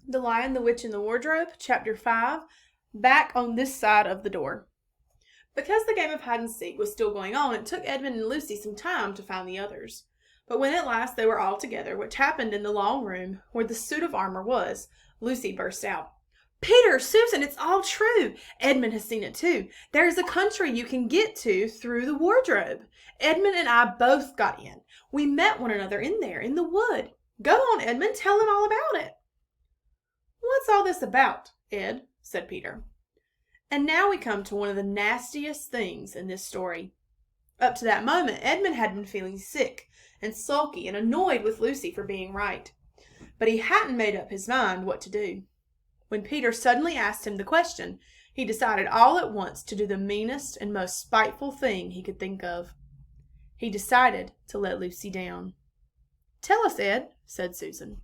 The Lion, the Witch, and the Wardrobe, Chapter 5, Back on this side of the door. Because the game of hide-and-seek was still going on, it took Edmund and Lucy some time to find the others. But when at last they were all together, which happened in the long room where the suit of armor was, Lucy burst out. "Peter, Susan, it's all true. Edmund has seen it too. There is a country you can get to through the wardrobe. Edmund and I both got in. We met one another in there, in the wood. Go on, Edmund, tell him all about it." "What's all this about, Ed?" said Peter. And now we come to one of the nastiest things in this story. Up to that moment, Edmund had been feeling sick and sulky and annoyed with Lucy for being right. But he hadn't made up his mind what to do. When Peter suddenly asked him the question, he decided all at once to do the meanest and most spiteful thing he could think of. He decided to let Lucy down. "Tell us, Ed," said Susan.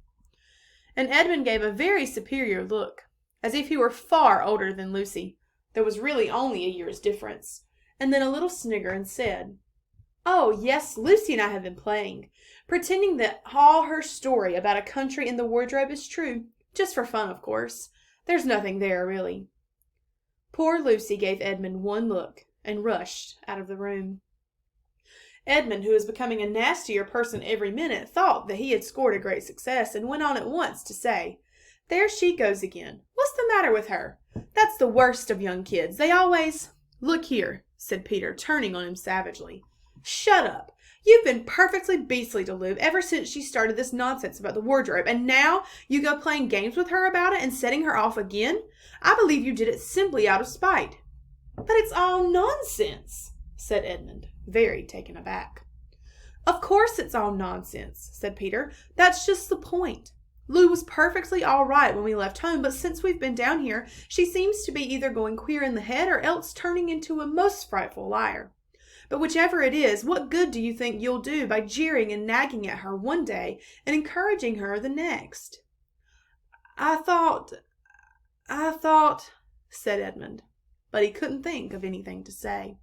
And Edmund gave a very superior look, as if he were far older than Lucy. There was really only a year's difference. And then a little snigger and said, "Oh, yes, Lucy and I have been playing, pretending that all her story about a country in the wardrobe is true, just for fun, of course. There's nothing there, really." Poor Lucy gave Edmund one look and rushed out of the room. Edmund, who was becoming a nastier person every minute, thought that he had scored a great success and went on at once to say, "There she goes again. What's the matter with her? That's the worst of young kids. They always—" "Look here," said Peter, turning on him savagely. "Shut up. You've been perfectly beastly to Lou ever since she started this nonsense about the wardrobe, and now you go playing games with her about it and setting her off again. I believe you did it simply out of spite." "But it's all nonsense," said Edmund, very taken aback. "Of course it's all nonsense," said Peter. "That's just the point. Lou was perfectly all right when we left home, but since we've been down here, she seems to be either going queer in the head or else turning into a most frightful liar. But whichever it is, what good do you think you'll do by jeering and nagging at her one day and encouraging her the next?" I thought, said Edmund, but he couldn't think of anything to say.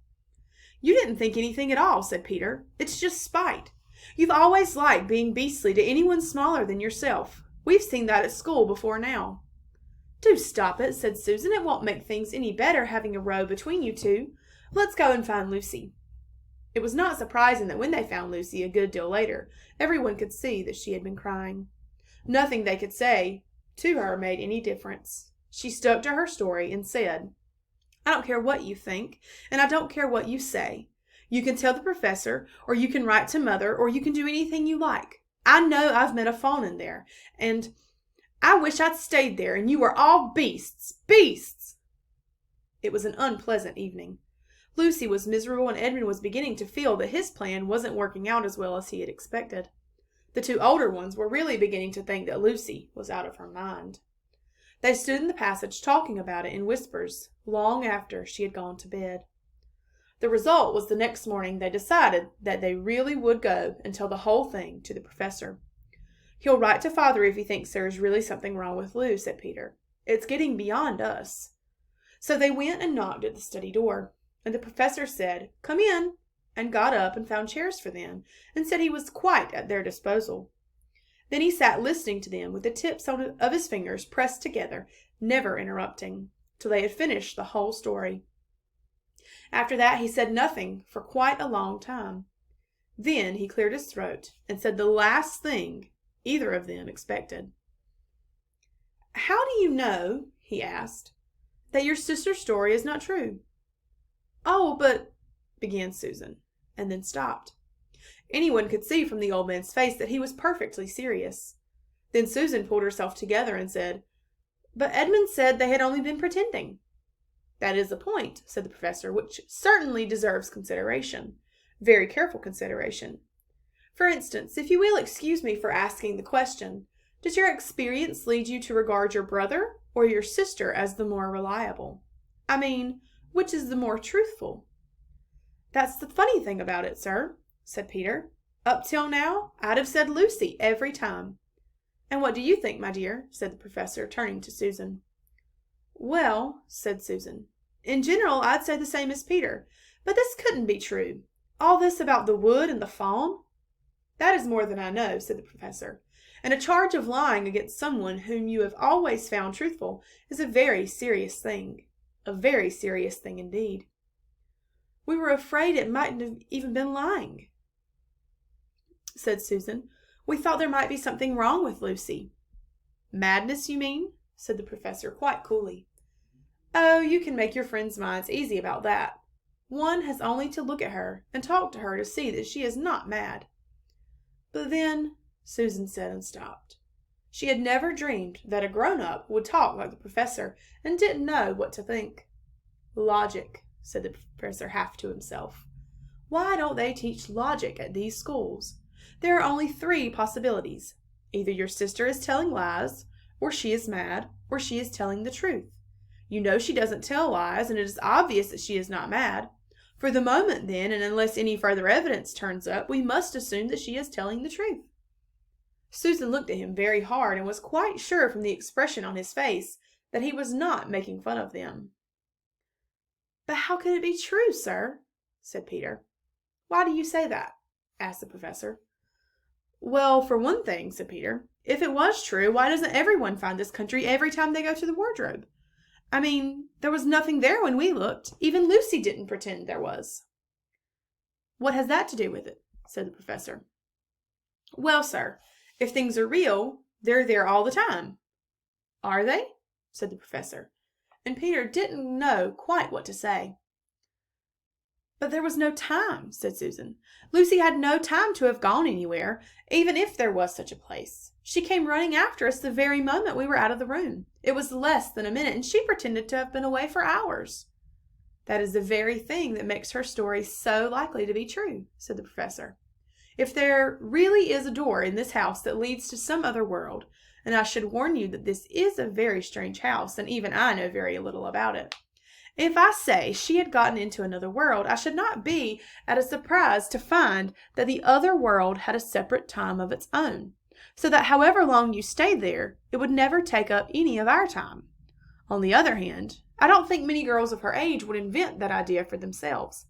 "You didn't think anything at all," said Peter. "It's just spite. You've always liked being beastly to anyone smaller than yourself. We've seen that at school before now." "Do stop it," said Susan. "It won't make things any better having a row between you two. Let's go and find Lucy." It was not surprising that when they found Lucy a good deal later, everyone could see that she had been crying. Nothing they could say to her made any difference. She stuck to her story and said, "I don't care what you think, and I don't care what you say. You can tell the professor, or you can write to Mother, or you can do anything you like. I know I've met a fawn in there, and I wish I'd stayed there, and you were all beasts, beasts." It was an unpleasant evening. Lucy was miserable, and Edmund was beginning to feel that his plan wasn't working out as well as he had expected. The two older ones were really beginning to think that Lucy was out of her mind. They stood in the passage talking about it in whispers long after she had gone to bed. The result was the next morning they decided that they really would go and tell the whole thing to the professor. "He'll write to Father if he thinks there is really something wrong with Lou," said Peter. "It's getting beyond us." So they went and knocked at the study door, and the professor said, "Come in," and got up and found chairs for them, and said he was quite at their disposal. Then he sat listening to them with the tips of his fingers pressed together, never interrupting, till they had finished the whole story. After that he said nothing for quite a long time. Then he cleared his throat and said the last thing either of them expected. "How do you know," he asked, "that your sister's story is not true?" "Oh, but—" began Susan, and then stopped. Anyone could see from the old man's face that he was perfectly serious. Then Susan pulled herself together and said, "But Edmund said they had only been pretending." "That is a point," said the professor, "which certainly deserves consideration. Very careful consideration. For instance, if you will excuse me for asking the question, does your experience lead you to regard your brother or your sister as the more reliable? I mean, which is the more truthful?" "That's the funny thing about it, sir," said Peter. "Up till now, I'd have said Lucy every time." "And what do you think, my dear?" said the professor, turning to Susan. "Well," said Susan, "in general, I'd say the same as Peter, but this couldn't be true. All this about the wood and the fawn?" "That is more than I know," said the professor, And a charge of lying against someone whom you have always found truthful is a very serious thing. A very serious thing indeed. We were afraid it mightn't have even been lying, said Susan. We thought there might be something wrong with Lucy. Madness, you mean? Said the professor quite coolly. Oh, you can make your friends' minds easy about that. One has only to look at her and talk to her to see that she is not mad. But then, Susan said and stopped. She had never dreamed that a grown-up would talk like the professor and didn't know what to think. Logic, said the professor half to himself. Why don't they teach logic at these schools? There are only 3 possibilities. Either your sister is telling lies, or she is mad, or she is telling the truth. You know she doesn't tell lies, and it is obvious that she is not mad. For the moment, then, and unless any further evidence turns up, we must assume that she is telling the truth. Susan looked at him very hard and was quite sure from the expression on his face that he was not making fun of them. But how could it be true, sir? Said Peter. Why do you say that? Asked the professor. Well, for one thing, said Peter, if it was true, why doesn't everyone find this country every time they go to the wardrobe? I mean, there was nothing there when we looked. Even Lucy didn't pretend there was. What has that to do with it? Said the professor. Well, sir, if things are real, they're there all the time. Are they? Said the professor, and Peter didn't know quite what to say. But there was no time, said Susan. Lucy had no time to have gone anywhere, even if there was such a place. She came running after us the very moment we were out of the room. It was less than a minute, and she pretended to have been away for hours. That is the very thing that makes her story so likely to be true, said the professor. If there really is a door in this house that leads to some other world, and I should warn you that this is a very strange house, and even I know very little about it. If I say she had gotten into another world, I should not be at a surprise to find that the other world had a separate time of its own, so that however long you stayed there, it would never take up any of our time. On the other hand, I don't think many girls of her age would invent that idea for themselves.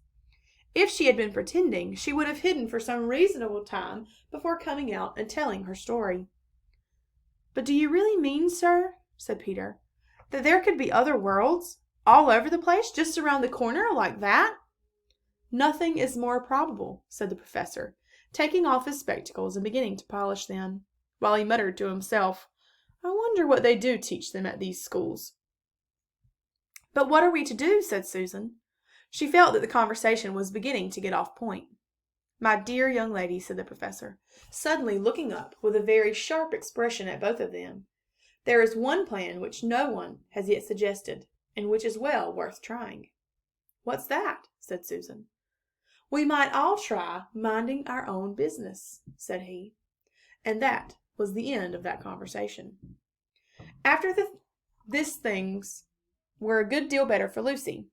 If she had been pretending, she would have hidden for some reasonable time before coming out and telling her story. But do you really mean, sir, said Peter, that there could be other worlds? All over the place, just around the corner, like that? Nothing is more probable, said the professor, taking off his spectacles and beginning to polish them, while he muttered to himself, I wonder what they do teach them at these schools. But what are we to do? Said Susan. She felt that the conversation was beginning to get off point. My dear young lady, said the professor, suddenly looking up with a very sharp expression at both of them, there is one plan which no one has yet suggested, and which is well worth trying. What's that? Said Susan. We might all try minding our own business, said he. And that was the end of that conversation. After this things were a good deal better for Lucy.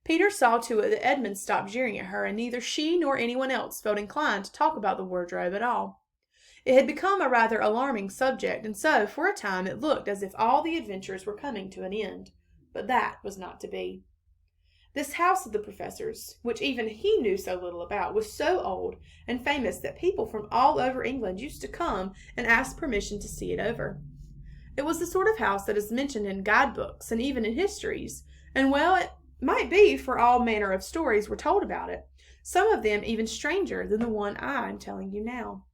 Peter saw to it that Edmund stopped jeering at her, and neither she nor anyone else felt inclined to talk about the wardrobe at all. It had become a rather alarming subject, and so, for a time, it looked as if all the adventures were coming to an end. But that was not to be. This house of the professor's, which even he knew so little about, was so old and famous that people from all over England used to come and ask permission to see it over. It was the sort of house that is mentioned in guidebooks and even in histories, and well, it might be, for all manner of stories were told about it, some of them even stranger than the one I am telling you now.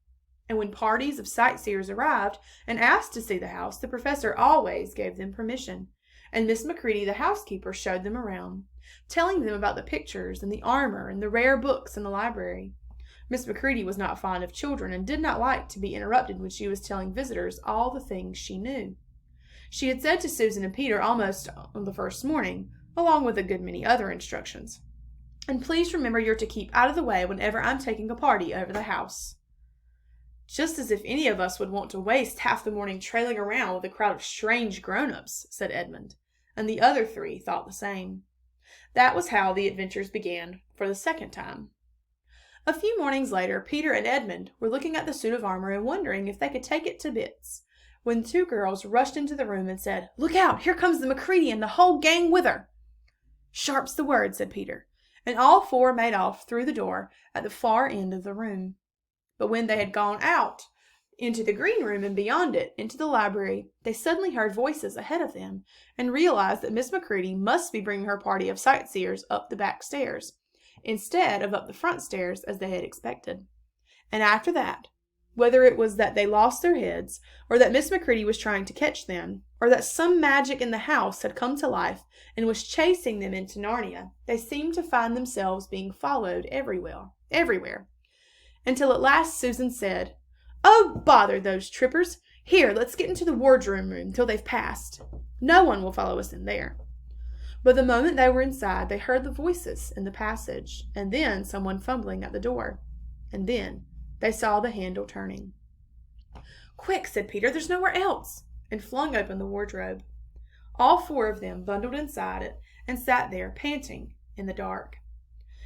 And when parties of sightseers arrived and asked to see the house, the professor always gave them permission, and Miss Macready, the housekeeper, showed them around, telling them about the pictures and the armor and the rare books in the library. Miss Macready was not fond of children and did not like to be interrupted when she was telling visitors all the things she knew. She had said to Susan and Peter almost on the first morning, along with a good many other instructions, and please remember you're to keep out of the way whenever I'm taking a party over the house. Just as if any of us would want to waste half the morning trailing around with a crowd of strange grown-ups, said Edmund, and the other 3 thought the same. That was how the adventures began for the second time. A few mornings later, Peter and Edmund were looking at the suit of armor and wondering if they could take it to bits, when 2 girls rushed into the room and said, Look out! Here comes the Macready and the whole gang with her! Sharp's the word, said Peter, and all 4 made off through the door at the far end of the room. But when they had gone out, into the green room and beyond it, into the library, they suddenly heard voices ahead of them and realized that Miss McCready must be bringing her party of sightseers up the back stairs, instead of up the front stairs as they had expected. And after that, whether it was that they lost their heads, or that Miss McCready was trying to catch them, or that some magic in the house had come to life and was chasing them into Narnia, they seemed to find themselves being followed everywhere, until at last Susan said, "Oh, bother those trippers! Here, let's get into the wardrobe room till they've passed. No one will follow us in there." But the moment they were inside, they heard the voices in the passage, and then someone fumbling at the door. And then they saw the handle turning. "Quick," said Peter, "there's nowhere else," and flung open the wardrobe. All four of them bundled inside it and sat there, panting, in the dark.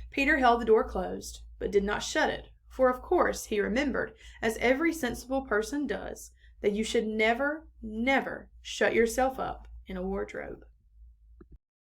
Peter held the door closed, but did not shut it, for of course he remembered, as every sensible person does, that you should never, never shut yourself up in a wardrobe.